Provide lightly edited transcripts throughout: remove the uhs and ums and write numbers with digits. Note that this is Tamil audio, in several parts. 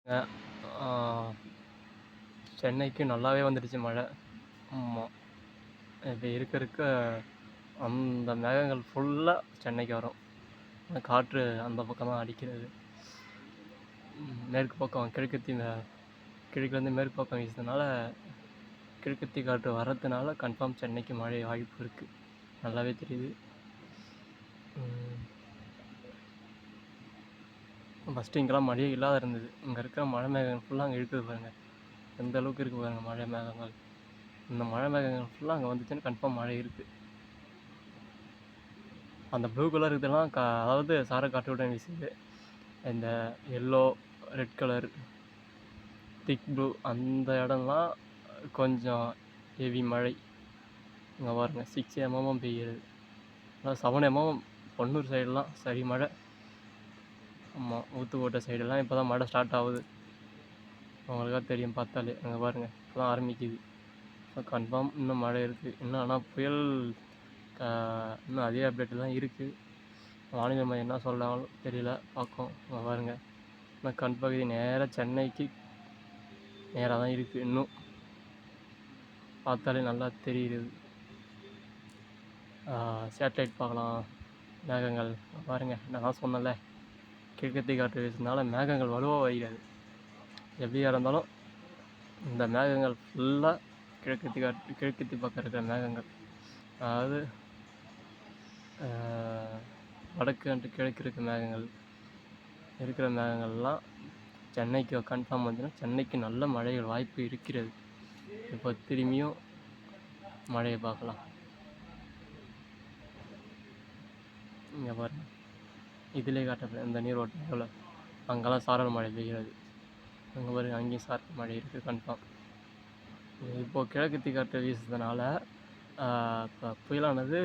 ஆ சென்னைக்கு நல்லாவே வந்துடுச்சு மழை. ஆமா. இப்ப இருக்க இருக்க அந்த மேகங்கள் ஃபுல்லா சென்னைக்கு வரும். காற்று அந்த பக்கம் தான் அடிக்கிறது. மேற்கு பக்கம் கிழக்குலேருந்து மேற்கு பக்கம் வீசுறதுனால, கிழக்கத்தி காற்று வர்றதுனால கன்ஃபார்ம் சென்னைக்கு மழை வாய்ப்பு இருக்குது. நல்லாவே தெரியுது. ஃபஸ்ட்டு இங்கெல்லாம் மழையே இல்லாத இருந்தது. இங்கே இருக்கிற மழை மேகங்கள் ஃபுல்லாக அங்கே இருக்குது பாருங்கள். எந்த அளவுக்கு இருக்குது பாருங்கள் மழை மேகங்கள். இந்த மழை மேகங்கள் ஃபுல்லாக அங்கே வந்துச்சுன்னா கன்ஃபார்ம் மழை இருக்குது. அந்த ப்ளூ கலர் இதெல்லாம் அதாவது சாரக்காற்றோட வீசுது. இந்த எல்லோ, ரெட் கலர், திக் ப்ளூ அந்த இடம்லாம் கொஞ்சம் ஹெவி மழை. இங்கே பாருங்கள் 6 mm பெய்யுது. அதாவது 7 mm பொன்னூர் சைடெலாம் சரி மழை. ஆமாம், ஊத்துக்கோட்டை சைடெல்லாம் இப்போ தான் மழை ஸ்டார்ட் ஆகுது. அவங்களுக்காக தெரியும் பார்த்தாலே. அங்கே பாருங்கள் இப்போ தான் ஆரம்பிக்குது. கன்ஃபார்ம் இன்னும் மழை இருக்குது. இன்னும் ஆனால் புயல் இன்னும் அதே அப்டேட்டு தான் இருக்குது. வானிலை மையம் என்ன சொல்கிறாங்களோ தெரியல, பார்க்கும். அங்கே பாருங்கள் இன்னும் கண் பகுதி நேராக சென்னைக்கு நேராக தான் இருக்குது. இன்னும் பார்த்தாலே நல்லா தெரியுது. சேட்டலைட் பார்க்கலாம். மேகங்கள் பாருங்கள், நான் சொன்னல கிழக்கத்தி காற்று வீசுனால மேகங்கள் வலுவாக வைக்காது. எப்படியா இருந்தாலும் இந்த மேகங்கள் ஃபுல்லாக கிழக்கத்தி பக்கம் இருக்கிற மேகங்கள், அதாவது வடக்கு அண்டு கிழக்கு இருக்கிற மேகங்கள்லாம் சென்னைக்கு கன்ஃபார்ம் வந்துடும். சென்னைக்கு நல்ல மழைகள் வாய்ப்பு இருக்கிறது. இப்போ திரும்பியும் மழையை பார்க்கலாம். இங்கே பாருங்கள், இதிலே காட்டப்படும் இந்த நீரோட்டத்தில் அங்கெல்லாம் சாரல் மழை பெய்கிறது. அங்கே பாருங்கள், அங்கேயும் சாரல் மழை இருக்குது கன்ஃபார்ம். இப்போது கிழக்கத்தி காற்று வீசுறதுனால இப்போ புயலானது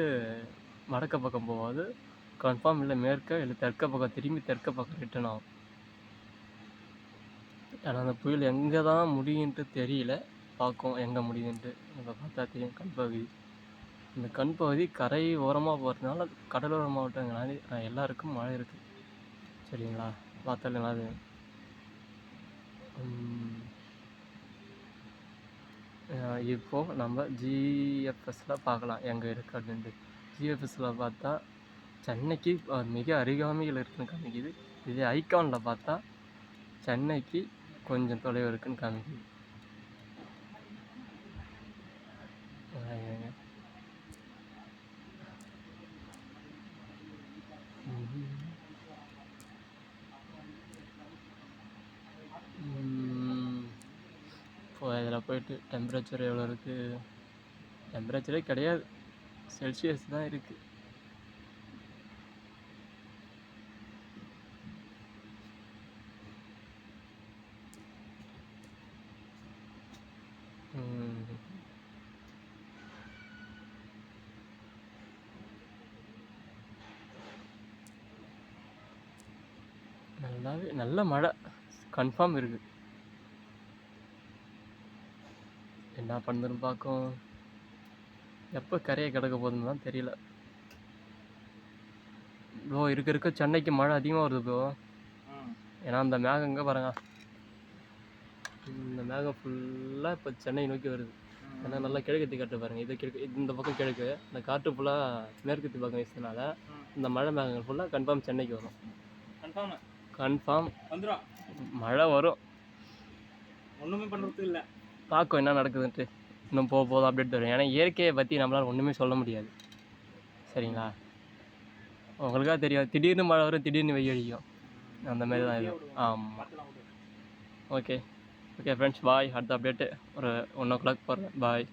வடக்க பக்கம் போகாது கன்ஃபார்ம், இல்லை மேற்க இல்லை தெற்க பக்கம் திரும்பி தெற்க பக்கம் ரிட்டர்ன் ஆகும். ஆனால் அந்த புயல் எங்கே தான் முடியுன்ட்டு தெரியல, பார்க்கும் எங்கே முடியுதுன்ட்டு. இப்போ பார்த்தா தெரியும் கண் பகுதி. இந்த கண் பகுதி கரை ஓரமாக போகிறதுனால கடலோர மாவட்டங்களால் எல்லாருக்கும் மழை இருக்குது. சரிங்களா, பார்த்தாலே அது இப்போது நம்ம ஜிஎஃப்எஸில் பார்க்கலாம் எங்கே இருக்குது அப்படின்ட்டு. ஜிஎஃப்எஸில் பார்த்தா சென்னைக்கு மிக அருகாமையில் இருக்குதுன்னு காமிக்குது. இதே ஐகானில் பார்த்தா சென்னைக்கு கொஞ்சம் தொலைவு இருக்குதுன்னு காமிக்குது. இப்போ இதில் போய்ட்டு டெம்பரேச்சர் எவ்வளோ இருக்குது? டெம்பரேச்சரே கிடையாது, செல்சியஸ் தான் இருக்குது. நல்ல மழை கன்ஃபார்ம் இருக்குது. என்ன பண்ணுதுன்னு பார்க்கும். எப்போ கரையை கிடக்க போகுதுன்னு தான் தெரியல. ப்ரோ இருக்க சென்னைக்கு மழை அதிகமாக வருது ப்ரோ. ஏன்னா அந்த மேகம் எங்கே பாருங்க, இந்த மேகம் ஃபுல்லாக இப்போ சென்னை நோக்கி வருது. ஏன்னா நல்லா கிழக்கத்தி காற்று பாருங்கள். இது கிழக்கு, இந்த பக்கம் கிழக்கு, இந்த காற்று ஃபுல்லாக மேற்கத்தி பக்கம் வீசுறதுனால இந்த மழை மேகங்கள் ஃபுல்லாக கன்ஃபார்ம் சென்னைக்கு வரும். கன்ஃபார்ம் வந்துடும், மழை வரும். ஒன்றுமே பண்ணுறது இல்லை, பார்க்கும் என்ன நடக்குதுன்ட்டு. இன்னும் போதும் அப்டேட் தரும். ஏன்னா இயற்கையை பற்றி நம்மளால் ஒன்றுமே சொல்ல முடியாது. சரிங்களா, உங்களுக்காக தெரியும், திடீர்னு மழை வரும், திடீர்னு வெயில் அடிக்கும், அந்த மாதிரி தான் இது. ஆமாம், ஓகே ஃப்ரெண்ட்ஸ், பாய். அடுத்த அப்டேட்டு ஒரு 1 o'clock போடுறேன். பாய்.